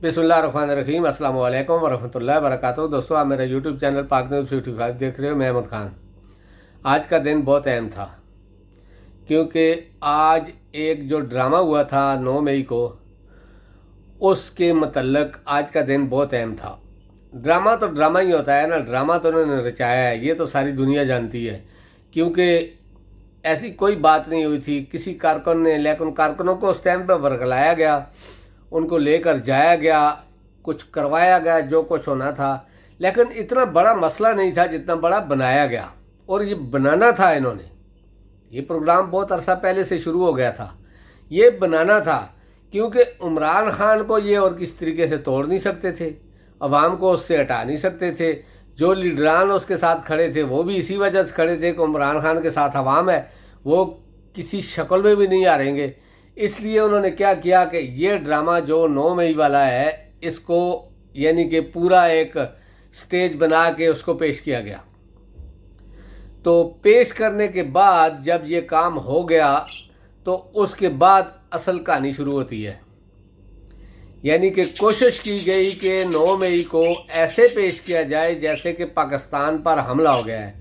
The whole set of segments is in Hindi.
बिस्मिल्लाहिर्रहमानिर्रहीम अस्सलाम वालेकुम वरहमतुल्लाहि वबरकातुहू। दोस्तों, आप मेरा यूट्यूब चैनल पाक न्यूज़ 55 देख रहे हो। मैं अहमद खान। आज का दिन बहुत अहम था क्योंकि आज एक जो ड्रामा हुआ था 9 मई को, उसके मतलब आज का दिन बहुत अहम था। ड्रामा तो ड्रामा ही होता है ना, ड्रामा तो उन्होंने रचाया है, ये तो सारी दुनिया जानती है। क्योंकि ऐसी कोई बात नहीं हुई थी किसी कारकुन ने, लेकिन कारकुनों को उस टाइम पर वर्गलाया गया, उनको लेकर जाया गया, कुछ करवाया गया जो कुछ होना था। लेकिन इतना बड़ा मसला नहीं था जितना बड़ा बनाया गया, और ये बनाना था इन्होंने। ये प्रोग्राम बहुत अरसा पहले से शुरू हो गया था, ये बनाना था। क्योंकि इमरान खान को ये और किस तरीके से तोड़ नहीं सकते थे, अवाम को उससे हटा नहीं सकते थे। जो लीडरान उसके साथ खड़े थे वो भी इसी वजह से खड़े थे कि इमरान खान के साथ अवाम है, वो किसी शक्ल में भी नहीं हारेंगे। इसलिए उन्होंने क्या किया कि ये ड्रामा जो 9 मई वाला है, इसको यानी कि पूरा एक स्टेज बना के उसको पेश किया गया। तो पेश करने के बाद जब ये काम हो गया तो उसके बाद असल कहानी शुरू होती है। यानी कि कोशिश की गई कि 9 मई को ऐसे पेश किया जाए जैसे कि पाकिस्तान पर हमला हो गया है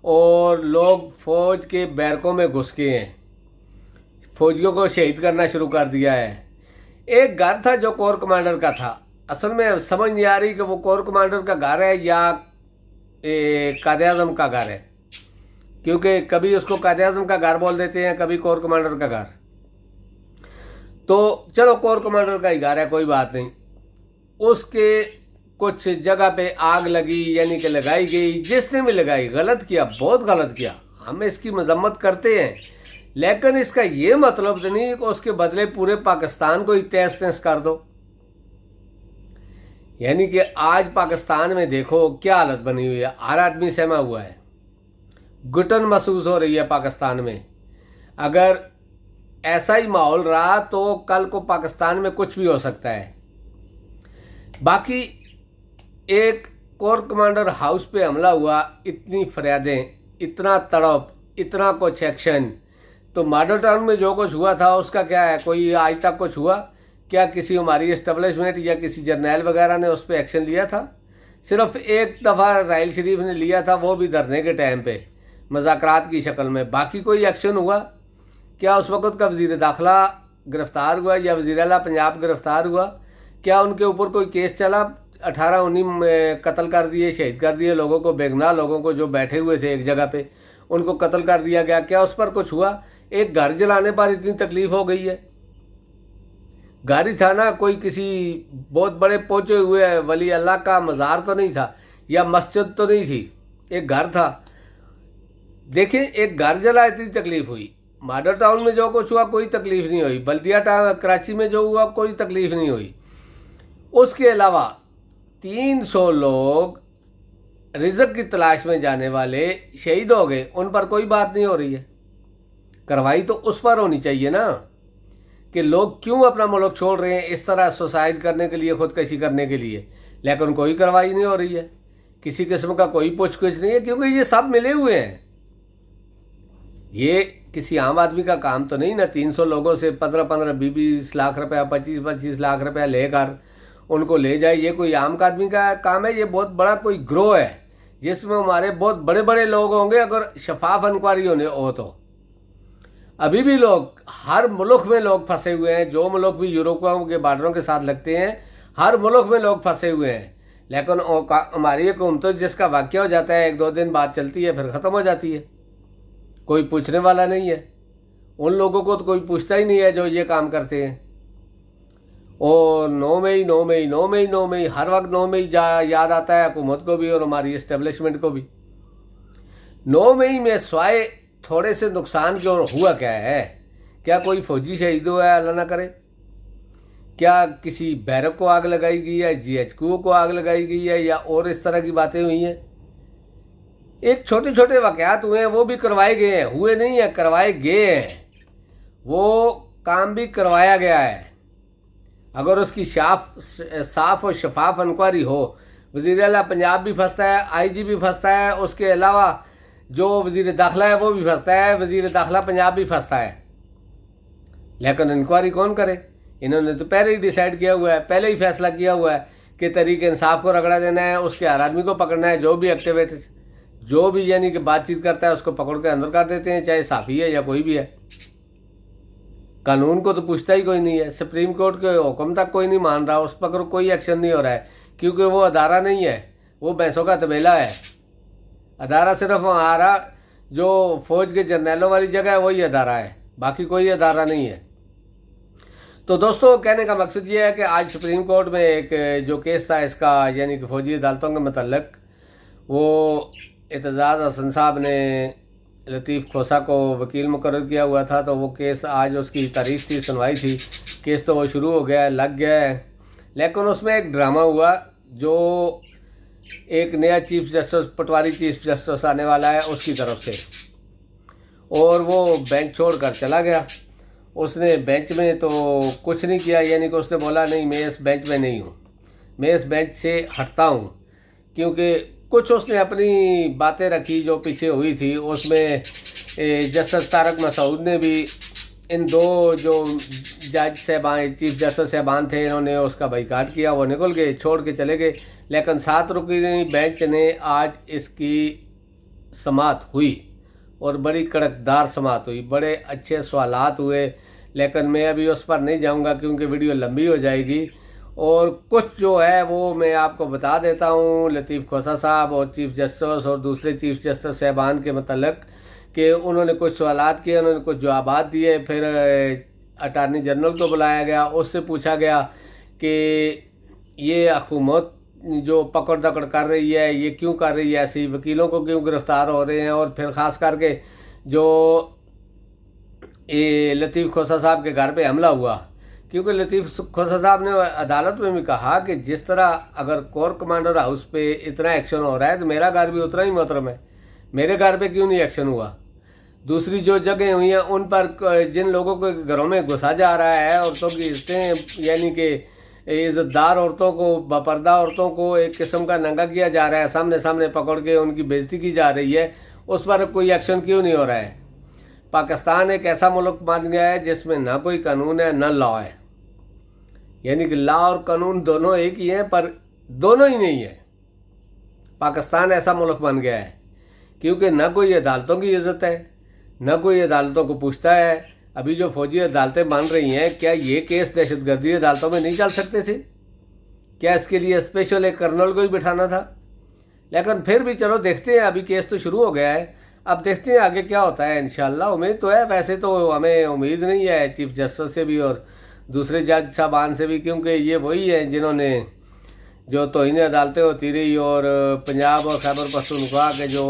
और लोग फ़ौज के बैरकों में घुस गए हैं, फौजियों को शहीद करना शुरू कर दिया है। एक घर था जो कोर कमांडर का था। असल में समझ नहीं आ रही कि वो कोर कमांडर का घर है या कायद-ए-आज़म का घर है, क्योंकि कभी उसको कायद-ए-आज़म का घर बोल देते हैं, कभी कोर कमांडर का घर। तो चलो कोर कमांडर का ही घर है, कोई बात नहीं। उसके कुछ जगह पे आग लगी, यानी कि लगाई गई। जिसने भी लगाई गलत किया, बहुत गलत किया, हम इसकी मजम्मत करते हैं। लेकिन इसका ये मतलब तो नहीं कि उसके बदले पूरे पाकिस्तान को ही तहस नहस कर दो। यानी कि आज पाकिस्तान में देखो क्या हालत बनी हुई है, हर आदमी सहमा हुआ है, घुटन महसूस हो रही है पाकिस्तान में। अगर ऐसा ही माहौल रहा तो कल को पाकिस्तान में कुछ भी हो सकता है। बाकी एक कोर कमांडर हाउस पे हमला हुआ, इतनी फरियादें, इतना तड़प, इतना कुछ एक्शन। तो मॉडल टाउन में जो कुछ हुआ था उसका क्या है, कोई आज तक कुछ हुआ क्या? किसी हमारी इस्टेब्लिशमेंट या किसी जर्नैल वगैरह ने उस पर एक्शन लिया था? सिर्फ एक दफ़ा राइल शरीफ ने लिया था, वो भी धरने के टाइम पे मुज़ाकरात की शक्ल में। बाकी कोई एक्शन हुआ क्या? उस वक़्त का वज़ीर दाखिला गिरफ़्तार हुआ या वज़ीर आला पंजाब गिरफ़्तार हुआ क्या? उनके ऊपर कोई केस चला? 18-19 कत्ल कर दिए, शहीद कर दिए लोगों को, बेगुनाह लोगों को जो बैठे हुए थे एक जगह पे, उनको कत्ल कर दिया गया। क्या उस पर कुछ हुआ? एक घर जलाने पर इतनी तकलीफ हो गई है। घर ही था ना, कोई किसी बहुत बड़े पहुंचे हुए वली अल्लाह का मज़ार तो नहीं था या मस्जिद तो नहीं थी, एक घर था। देखिए, एक घर जला इतनी तकलीफ हुई। मॉडल टाउन में जो कुछ हुआ कोई तकलीफ नहीं हुई, बल्दिया कराची में जो हुआ कोई तकलीफ नहीं हुई। उसके अलावा 300 लोग रिज़्क की तलाश में जाने वाले शहीद हो गए, उन पर कोई बात नहीं हो रही है। कार्रवाई तो उस पर होनी चाहिए ना, कि लोग क्यों अपना मुल्क छोड़ रहे हैं इस तरह सुसाइड करने के लिए, खुदकशी करने के लिए। लेकिन कोई कार्रवाई नहीं हो रही है, किसी किस्म का कोई पूछ-कुछ नहीं है, क्योंकि ये सब मिले हुए हैं। ये किसी आम आदमी का काम तो नहीं ना, 300 लोगों से 15-15, 20-20 लाख रुपया, 25-25 लाख रुपया लेकर उनको ले जाए, ये कोई आम आदमी का काम है? ये बहुत बड़ा कोई ग्रोह है जिसमें हमारे बहुत बड़े बड़े लोग होंगे। अगर शफाफ इंक्वायरी होने हो तो अभी भी लोग, हर मुल्क में लोग फंसे हुए हैं। जो मुल्क भी यूरोपियों के बॉर्डरों के साथ लगते हैं, हर मुल्क में लोग फंसे हुए हैं। लेकिन हमारी हुकूमत तो जिसका वाक़या हो जाता है 1-2 दिन बाद चलती है, फिर ख़त्म हो जाती है, कोई पूछने वाला नहीं है। उन लोगों को तो कोई पूछता ही नहीं है जो ये काम करते हैं। और 9 मई 9 मई 9 मई 9 मई, हर वक्त 9 मई याद आता है हुकूमत को भी और हमारी इस्टेब्लिशमेंट को भी। 9 मई में स्वाय थोड़े से नुकसान की और हुआ क्या है? क्या कोई फौजी शहीद हुआ है? अल्लाह ना करे। क्या किसी बैरक को आग लगाई गई है, GHQ को आग लगाई गई है, या और इस तरह की बातें हुई हैं? एक छोटे छोटे वाक़यात हुए हैं, वो भी करवाए गए हैं, हुए नहीं है, करवाए गए हैं। वो काम भी करवाया गया है। अगर उसकी साफ और शफाफ इंक्वायरी हो, वज़ीर आला पंजाब भी फंसता है, IG भी फंसता है, उसके अलावा जो वज़ीर दाखिला है वो भी फंसता है, वज़ीर दाखिला पंजाब भी फंसता है। लेकिन इंक्वायरी कौन करे? इन्होंने तो पहले ही डिसाइड किया हुआ है, पहले ही फैसला किया हुआ है कि तहरीक इंसाफ को रगड़ा देना है, उसके हर आदमी को पकड़ना है, जो भी एक्टिवेट, जो भी यानी कि बातचीत करता है उसको पकड़ के अंदर कर देते हैं, चाहे साफी है या कोई भी है। कानून को तो पूछता ही कोई नहीं है, सुप्रीम कोर्ट के हुक्म तक कोई नहीं मान रहा, उस पर कोई एक्शन नहीं हो रहा है, क्योंकि वो अदारा नहीं है, वो भैंसों का तबेला है। अदारा सिर्फ हमारा जो फौज के जर्नैलों वाली जगह है वही अदारा है, बाकी कोई अदारा नहीं है। तो दोस्तों कहने का मकसद ये है कि आज सुप्रीम कोर्ट में एक जो केस था इसका यानी कि फौजी अदालतों के मतलब, वो एतजाज़ हसन साहब ने लतीफ़ खोसा को वकील मुकर्रर किया हुआ था, तो वो केस आज उसकी तारीख थी, सुनवाई थी, केस तो वो शुरू हो गया है, लग गया है। लेकिन उसमें एक ड्रामा हुआ, जो एक नया चीफ जस्टिस, पटवारी चीफ जस्टिस आने वाला है उसकी तरफ से, और वो बेंच छोड़ कर चला गया। उसने बेंच में तो कुछ नहीं किया, यानी कि उसने बोला नहीं मैं इस बेंच में नहीं हूँ, मैं इस बेंच से हटता हूँ, क्योंकि कुछ उसने अपनी बातें रखी जो पीछे हुई थी। उसमें जस्टिस तारक मसूद ने भी इन दो जो जज साहबान, चीफ जस्टिस साहबान थे, इन्होंने उसका बाइकाट किया, वो निकल गए, छोड़ के चले गए। लेकिन 7 रुकनी बेंच ने आज इसकी समाअत हुई और बड़ी कड़कदार समाअत हुई, बड़े अच्छे सवालात हुए। लेकिन मैं अभी उस पर नहीं जाऊंगा क्योंकि वीडियो लंबी हो जाएगी, और कुछ जो है वो मैं आपको बता देता हूँ लतीफ़ खोसा साहब और चीफ जस्टिस और दूसरे चीफ जस्टिस साहबान के मतलब कि उन्होंने कुछ सवालात किए, उन्होंने कुछ जवाबात दिए। फिर अटार्नी जनरल को बुलाया गया, उससे पूछा गया कि ये हुकूमत जो पकड़ दकड़ कर रही है ये क्यों कर रही है, ऐसी वकीलों को क्यों गिरफ्तार हो रहे हैं। और फिर ख़ास करके जो ये लतीफ़ खोसा साहब के घर पे हमला हुआ, क्योंकि लतीफ़ खोसा साहब ने अदालत में भी कहा कि जिस तरह अगर कोर कमांडर हाउस पे इतना एक्शन हो रहा है तो मेरा घर भी उतना ही मोहतरम है, मेरे घर पे क्यों नहीं एक्शन हुआ। दूसरी जो जगह हुई हैं उन पर जिन लोगों के घरों में घुसा जा रहा है, औरतों की इज्जतें यानी कि इज़्ज़तदार औरतों को, बापर्दा औरतों को एक किस्म का नंगा किया जा रहा है, सामने सामने पकड़ के उनकी बेइज्जती की जा रही है, उस पर कोई एक्शन क्यों नहीं हो रहा है। पाकिस्तान एक ऐसा मुल्क मान गया है जिसमें ना कोई कानून है ना लॉ है, यानी कि लॉ और कानून दोनों एक ही हैं पर दोनों ही नहीं है। पाकिस्तान ऐसा मुल्क बन गया है क्योंकि ना कोई अदालतों की इज्जत है, ना कोई अदालतों को पूछता है। अभी जो फौजी अदालतें बन रही हैं, क्या ये केस दहशतगर्दी अदालतों में नहीं चल सकते थे? क्या इसके लिए स्पेशल एक कर्नल को ही बिठाना था? लेकिन फिर भी चलो देखते हैं, अभी केस तो शुरू हो गया है, अब देखते हैं आगे क्या होता है। इंशाल्लाह उम्मीद तो है, वैसे तो हमें उम्मीद नहीं है चीफ जस्टिस से भी और दूसरे जज साहबान से भी, क्योंकि ये वही हैं जिन्होंने जो तौहीन अदालतें होती रही और पंजाब और खैबर पख्तूनख्वा के जो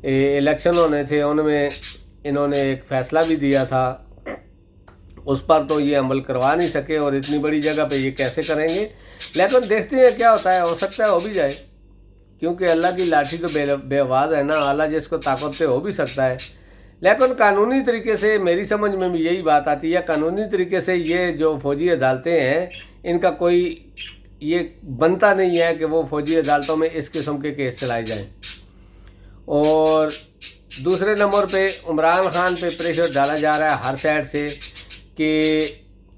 इलेक्शन होने थे उनमें इन्होंने एक फ़ैसला भी दिया था, उस पर तो ये अमल करवा नहीं सके और इतनी बड़ी जगह पे ये कैसे करेंगे। लेकिन देखते हैं क्या होता है, हो सकता है हो भी जाए, क्योंकि अल्लाह की लाठी तो बेआवाज़ है ना, अल्लाह जिसको ताकत से हो भी सकता है। लेकिन कानूनी तरीके से मेरी समझ में भी यही बात आती है, कानूनी तरीके से ये जो फौजी अदालतें हैं इनका कोई ये बनता नहीं है कि वो फौजी अदालतों में इस किस्म के केस चलाए जाएं। और दूसरे नंबर पे इमरान खान पे प्रेशर डाला जा रहा है हर साइड से कि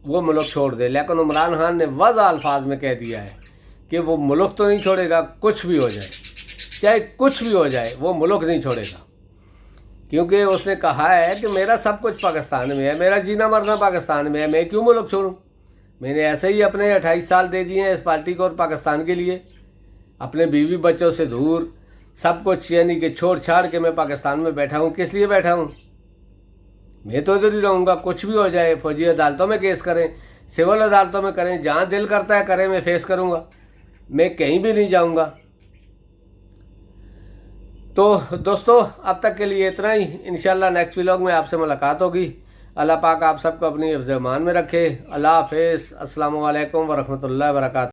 वो मुल्क छोड़ दे, लेकिन इमरान खान ने वाज़ेह अल्फाज में कह दिया है कि वो मुल्क तो नहीं छोड़ेगा, कुछ भी हो जाए, चाहे कुछ भी हो जाए वो मुल्क नहीं छोड़ेगा। क्योंकि उसने कहा है कि मेरा सब कुछ पाकिस्तान में है, मेरा जीना मरना पाकिस्तान में है, मैं क्यों मुल्क छोड़ूं। मैंने ऐसे ही अपने 28 साल दे दिए हैं इस पार्टी को और पाकिस्तान के लिए, अपने बीवी बच्चों से दूर सब कुछ यानी कि छोड़ छाड़ के मैं पाकिस्तान में बैठा हूँ। किस लिए बैठा हूँ? मैं तो इधर ही रहूँगा, कुछ भी हो जाए। फौजी अदालतों में केस करें, सिविल अदालतों में करें, जहाँ दिल करता है करें, मैं फेस करूँगा, मैं कहीं भी नहीं जाऊँगा। तो दोस्तों अब तक के लिए इतना ही, इंशाल्लाह नेक्स्ट व्लॉग में आपसे मुलाकात होगी। अल्लाह पाक आप सबको अपनी हिफ्ज़-ए-मान में रखे। अल्लाह हाफ़िज़। अस्सलामु अलैकुम व रहमतुल्लाहि व बरकातहू।